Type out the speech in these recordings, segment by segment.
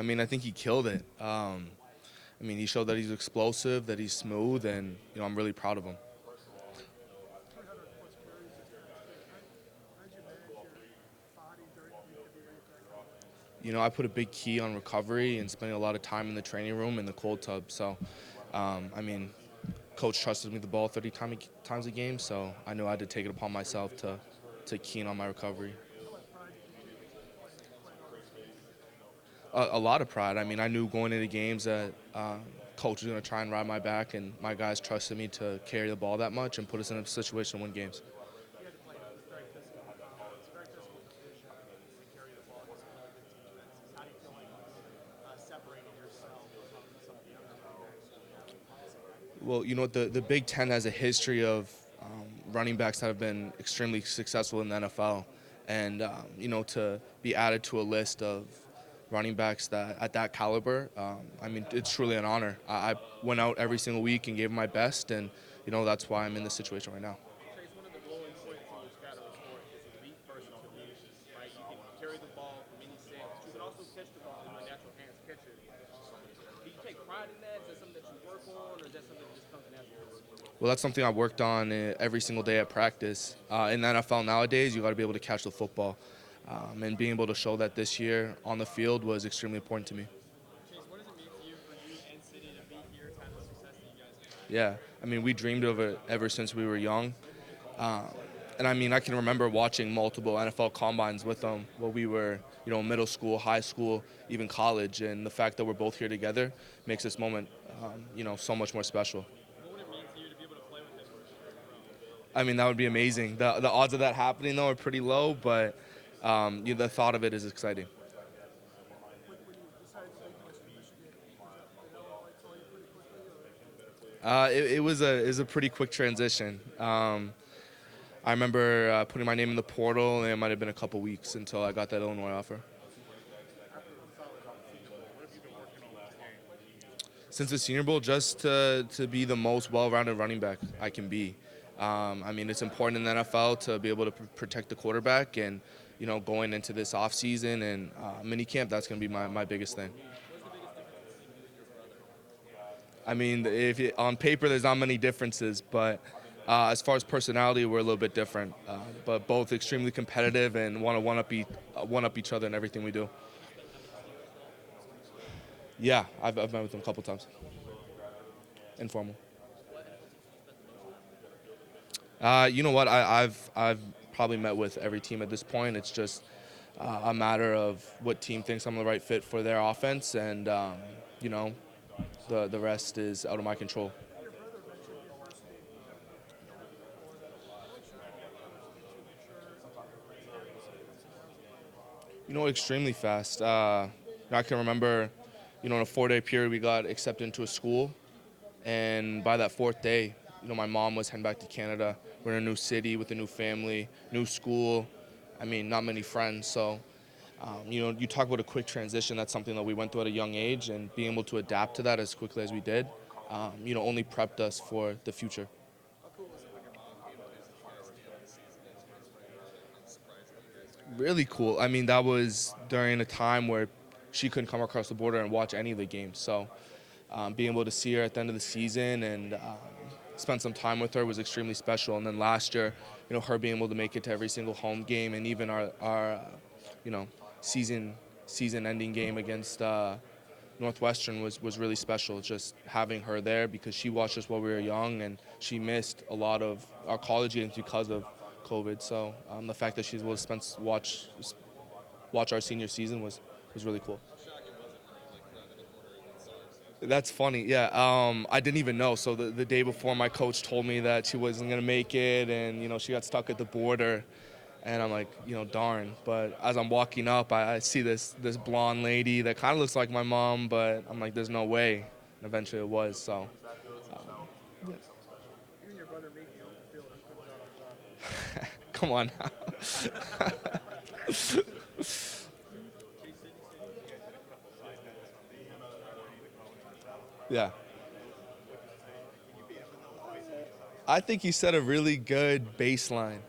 mean, I think he killed it. I mean, he showed that he's explosive, that he's smooth, and I'm really proud of him. I put a big key on recovery and spending a lot of time in the training room in the cold tub. So, I mean, coach trusted me the ball 30 times a game, so I knew I had to take it upon myself to key in on my recovery. A lot of pride. I mean, I knew going into games that coach was going to try and ride my back, and my guys trusted me to carry the ball that much and put us in a situation to win games. Well, the Big Ten has a history of running backs that have been extremely successful in the NFL. And, to be added to a list of running backs that at that caliber, I mean, it's truly an honor. I went out every single week and gave my best, and, that's why I'm in this situation right now. One of the glowing points of your Shadow sport is elite versatility, right? You can carry the ball from any set, but you can also catch the ball in a natural hands catcher. Do you take pride in that? Is that something that you work on, or is that something that just comes naturally? Well, that's something I worked on every single day at practice. In the NFL nowadays, you got to be able to catch the football. And being able to show that this year on the field was extremely important to me. Chase, what does it mean for you and City to be here, to have the success that you guys have? Yeah, I mean, we dreamed of it ever since we were young. And I mean, I can remember watching multiple NFL combines with them while we were, middle school, high school, even college. And the fact that we're both here together makes this moment, so much more special. What would it mean to you to be able to play with him? I mean, that would be amazing. The odds of that happening, though, are pretty low, but the thought of it is exciting. It was a pretty quick transition. I remember putting my name in the portal, and it might have been a couple weeks until I got that Illinois offer. Since the Senior Bowl, just to be the most well-rounded running back I can be. I mean, it's important in the NFL to be able to protect the quarterback, and going into this offseason and minicamp, that's going to be my biggest thing. I mean, on paper, there's not many differences, but as far as personality, we're a little bit different. But both extremely competitive and want to one-up each other in everything we do. Yeah, I've met with him a couple times. Informal. You know what? I've probably met with every team at this point. It's just a matter of what team thinks I'm the right fit for their offense, and the rest is out of my control. Extremely fast. I can remember, in a 4-day period, we got accepted into a school, and by that fourth day, my mom was heading back to Canada. We're in a new city with a new family, new school. I mean, not many friends. So, you talk about a quick transition. That's something that we went through at a young age, and being able to adapt to that as quickly as we did, only prepped us for the future. Really cool. I mean, that was during a time where she couldn't come across the border and watch any of the games. So, being able to see her at the end of the season and spend some time with her was extremely special. And then last year, her being able to make it to every single home game, and even our season-ending game against Northwestern was really special. Just having her there, because she watched us while we were young, and she missed a lot of our college games because of COVID. So the fact that she's able to watch our senior season was really cool. That's funny. Yeah, I didn't even know. So the day before, my coach told me that she wasn't gonna make it, and she got stuck at the border, and I'm like, darn. But as I'm walking up, I see this blonde lady that kind of looks like my mom, but I'm like, there's no way. And eventually, it was. So. Yeah. Come on. Yeah. I think you set a really good baseline,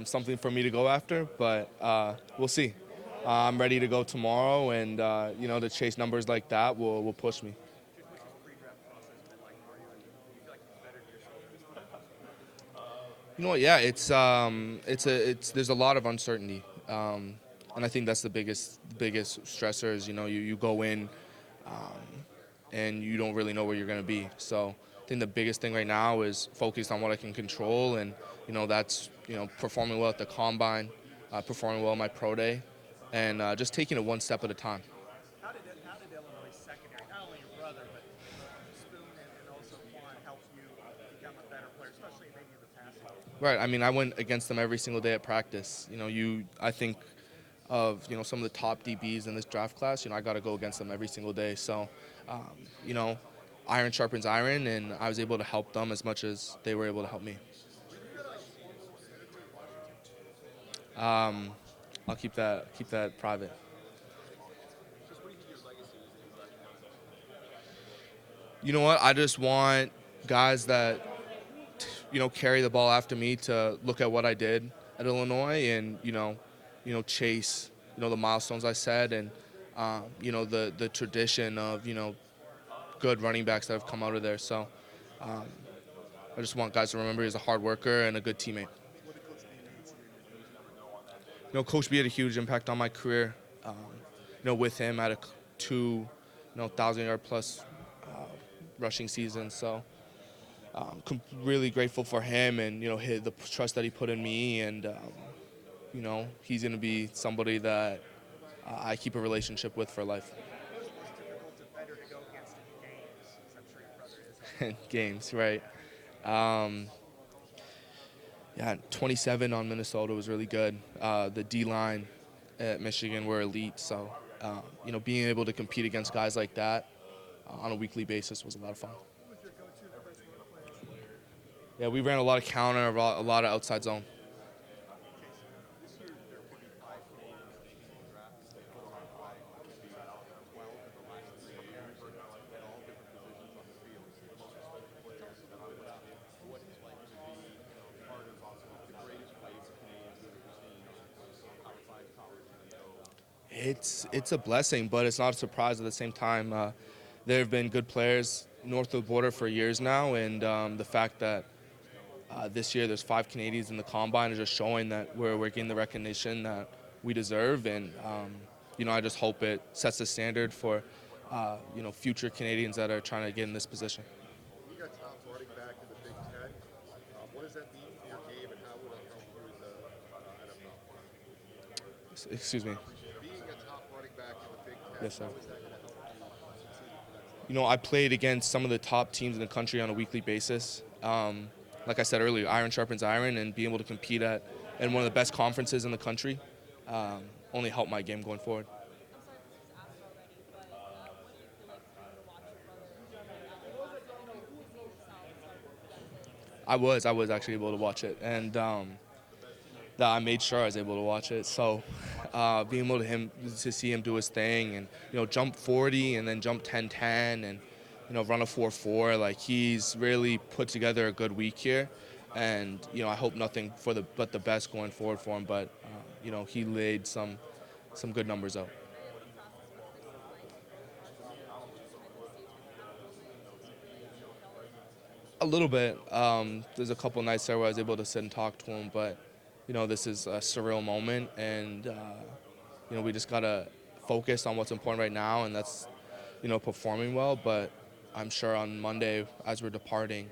something for me to go after, but we'll see. I'm ready to go tomorrow, and to chase numbers like that will push me. Just what's this pre-draft process been like for you? And do you feel like you've bettered yourself at this point? You know what? Yeah, it's there's a lot of uncertainty, and I think that's the biggest stressor is you go in and you don't really know where you're going to be. So I think the biggest thing right now is focused on what I can control, and that's performing well at the combine, performing well at my pro day, and just taking it one step at a time. How did Illinois secondary, not only your brother, but Spoon and also Quan help you become a better player, especially maybe in the passing game? Right. I mean, I went against them every single day at practice. I think of some of the top DBs in this draft class. I got to go against them every single day. So, um, you know, iron sharpens iron, and I was able to help them as much as they were able to help me. Um, I'll keep that private. Just what do you think your legacy is in Black Mountain? You know what? I just want guys that carry the ball after me to look at what I did at Illinois and chase the milestones I set and the tradition of good running backs that have come out of there. So um, I just want guys to remember he's a hard worker and a good teammate. What did Coach B mean to you in your days? Coach B had a huge impact on my career. With him, I had 2,000-yard plus rushing seasons. So really grateful for him and the trust that he put in me, and he's going to be somebody that I keep a relationship with for life. Who's the most difficult defender to go against in games? As I'm sure your brother is. Games, right? Um, yeah, 27 on Minnesota was really good. The D line at Michigan were elite, so being able to compete against guys like that on a weekly basis was a lot of fun. Who was your go-to defensive player? Yeah, we ran a lot of counter, a lot of outside zone. This year there could be 5 Canadians in the draft. They put on 5, could be 12 in the last 3 years, at all different positions on the field. The most respected players have been out. What it's like to be part of the greatest wave of Canadians we've ever seen outside college and then go. It's a blessing, but it's not a surprise at the same time. There have been good players north of the border for years now, and the fact that this year there's 5 Canadians in the combine is just showing that we're getting the recognition that we deserve, and I just hope it sets the standard for future Canadians that are trying to get in this position. You got top running back in the Big Ten. What does that mean for your game, and how will it help you in the NFL? Excuse me. Being a top running back in the Big Ten, Yes, sir. how is that going to help you succeed at the next level? I played against some of the top teams in the country on a weekly basis. Like I said earlier, iron sharpens iron, and being able to compete in one of the best conferences in the country only helped my game going forward. I'm sorry if this was asked already, but what did it feel like for you to watch your brother see yourself? I was actually able to watch it, and that I made sure I was able to watch it. So being able to see him do his thing and jump 40 and then jump 10-10 and run a 4.4, like he's really put together a good week here, and I hope nothing but the best going forward for him. But he laid some good numbers out. A little bit. There's a couple nights there where I was able to sit and talk to him, but this is a surreal moment, and we just gotta focus on what's important right now, and that's performing well. But I'm sure on Monday, as we're departing,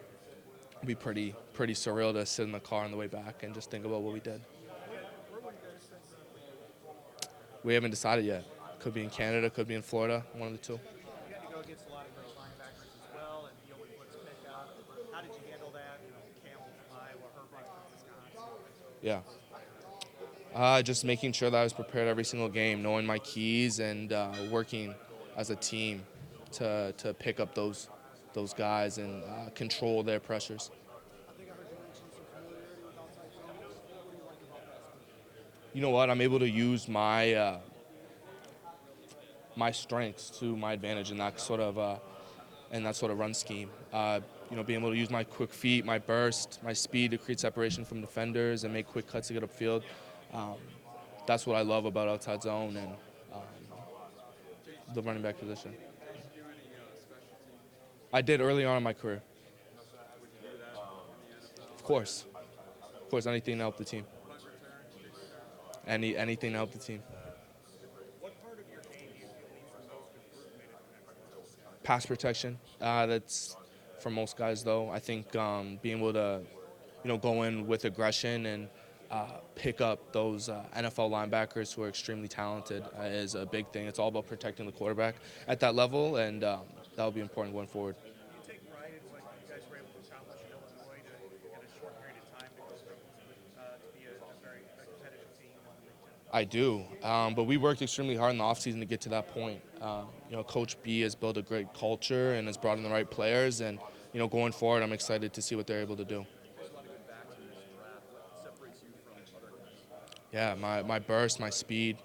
it'll be pretty surreal to sit in the car on the way back and just think about what we did. We haven't decided yet. Could be in Canada, could be in Florida, one of the two. You had to go against a lot of great linebackers as well, and deal with what's picked out. How did you handle that? Campbell from Iowa, Herbert from Wisconsin. Yeah. Just making sure that I was prepared every single game, knowing my keys, and working as a team to pick up those guys and control their pressures. I think I heard you mention some familiarity with outside zone. What do you like about that? You know what? I'm able to use my my strengths to my advantage in that sort of run scheme. Being able to use my quick feet, my burst, my speed to create separation from defenders and make quick cuts to get upfield. that's what I love about outside zone and the running back position. I did early on in my career. Of course, anything to help the team. Anything to help the team. Pass protection. That's for most guys though. I think being able to, go in with aggression and pick up those NFL linebackers who are extremely talented is a big thing. It's all about protecting the quarterback at that level, and that'll be important going forward. You take pride in what you guys were able to accomplish in Illinois in a short period of time to go from to be a very competitive team in the Big Ten. I do, but we worked extremely hard in the offseason to get to that point. Coach B has built a great culture and has brought in the right players, and going forward, I'm excited to see what they're able to do. There's a lot of good backs in this draft. What separates you from other guys? Yeah, my burst, my speed,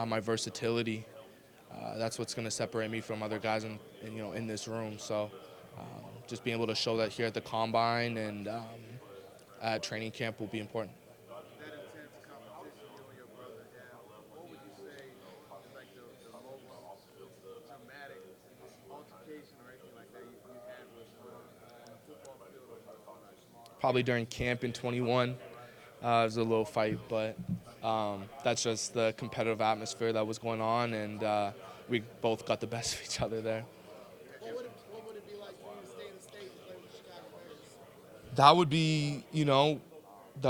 my versatility. That's what's going to separate me from other guys in this room. So just being able to show that here at the combine and at training camp will be important. That intense competition you and your brother have, what would you say is like the most dramatic altercation or anything like that you had with on the football field or on ice? Probably during camp in 21, it was a little fight, but that's just the competitive atmosphere that was going on, and we both got the best of each other there. What would it be like for you to stay in the state and play with the Chicago Bears? That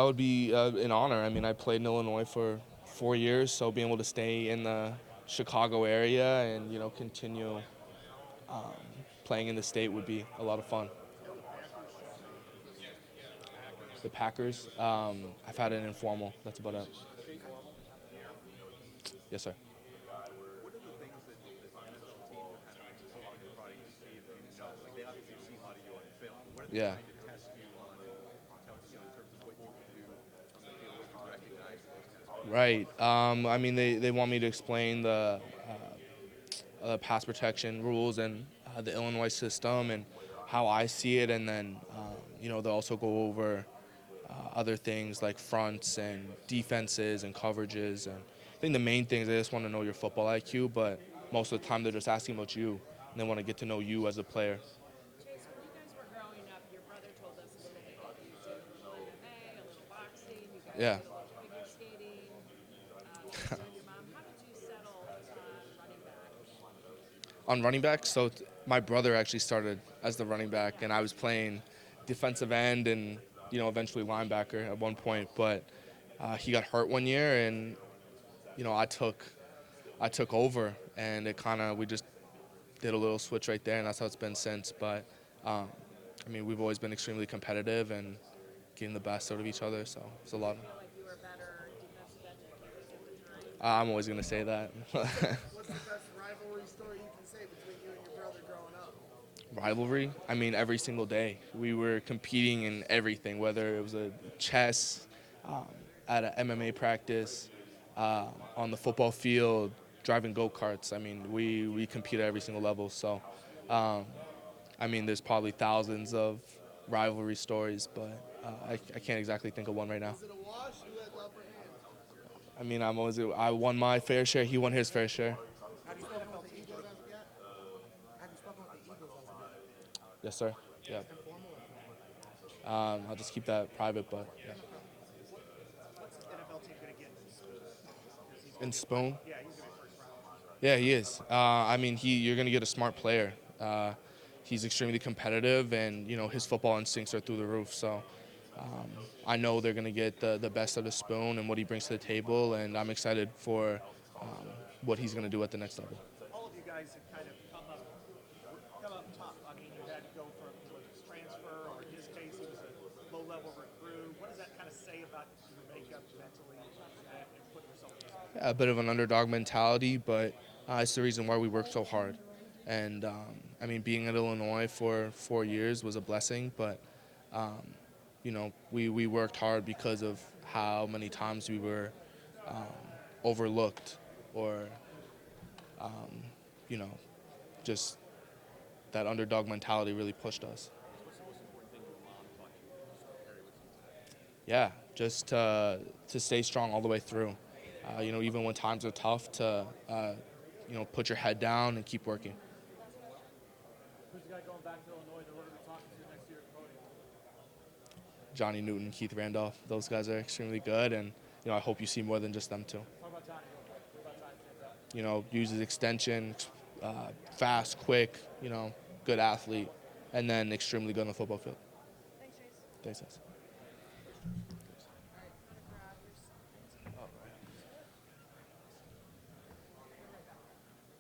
would be an honor. I mean, I played in Illinois for 4 years, so being able to stay in the Chicago area and continue playing in the state would be a lot of fun. The Packers, I've had an informal. That's about it. Yes, sir. What are the things that NFL teams are kind of anticipating to see if you know? Like they obviously see a lot of you on film. What are they Yeah. trying to test you on, in terms of what you can do on the field, what you recognize, those kind of things? Right. I mean, they want me to explain the pass protection rules and the Illinois system and how I see it, and then they'll also go over other things like fronts and defenses and coverages. And I think the main thing is they just want to know your football IQ, but most of the time they're just asking about you and they want to get to know you as a player. Chase, when you guys were growing up, your brother told us a little bit that you did a little MMA, a little boxing, you guys Yeah. did a little figure skating. You and your mom, how did you settle on running back? On running back, so my brother actually started as the running back, and I was playing defensive end and eventually linebacker at one point. But he got hurt one year, and I took over, and we just did a little switch right there, and that's how it's been since. But I mean, we've always been extremely competitive and getting the best out of each other, so it's a lot. I feel like you were better defensive end than he was at the time. I'm always gonna say that. What's the best rivalry story you can say between you and your brother growing up? Rivalry, I mean, every single day we were competing in everything, whether it was a chess, at an MMA practice, on the football field, driving go-karts. I mean, we compete at every single level. So I mean, there's probably thousands of rivalry stories, but I can't exactly think of one right now. Is it a wash? Who had the upper hand? I mean, I won my fair share, he won his fair share. Have you spoken with the Eagles as of yet? Have you spoken with the Eagles as of yet? Yes, sir. Yeah. Informal or formal? I'll just keep that private, but yeah. What's the NFL team going to get in And Spoon? Yeah, he's going to be first round. Yeah, he is. I mean, you're going to get a smart player. He's extremely competitive, and his football instincts are through the roof. So I know they're going to get the best of the Spoon and what he brings to the table, and I'm excited for what he's going to do at the next level. All of you guys have kind of come up tough. I mean, you had to go from whether it's transfer or in his case, he was a low-level recruit. What does that kind of say about your makeup mentally and putting yourself in this? A bit of an underdog mentality, but it's the reason why we work so hard. And I mean, being at Illinois for 4 years was a blessing, but we worked hard because of how many times we were overlooked, or just that underdog mentality really pushed us. Yeah, just to stay strong all the way through. even when times are tough, to put your head down and keep working. Who's the guy going back to Illinois that we're going to be talking to next year at the podium? Johnny Newton, Keith Randolph, those guys are extremely good, and I hope you see more than just them two. Talk about Johnny real quick. What about Johnny stands out? Uses extension, fast, quick, good athlete, and then extremely good on the football field. Thanks, Chase. Thanks, guys.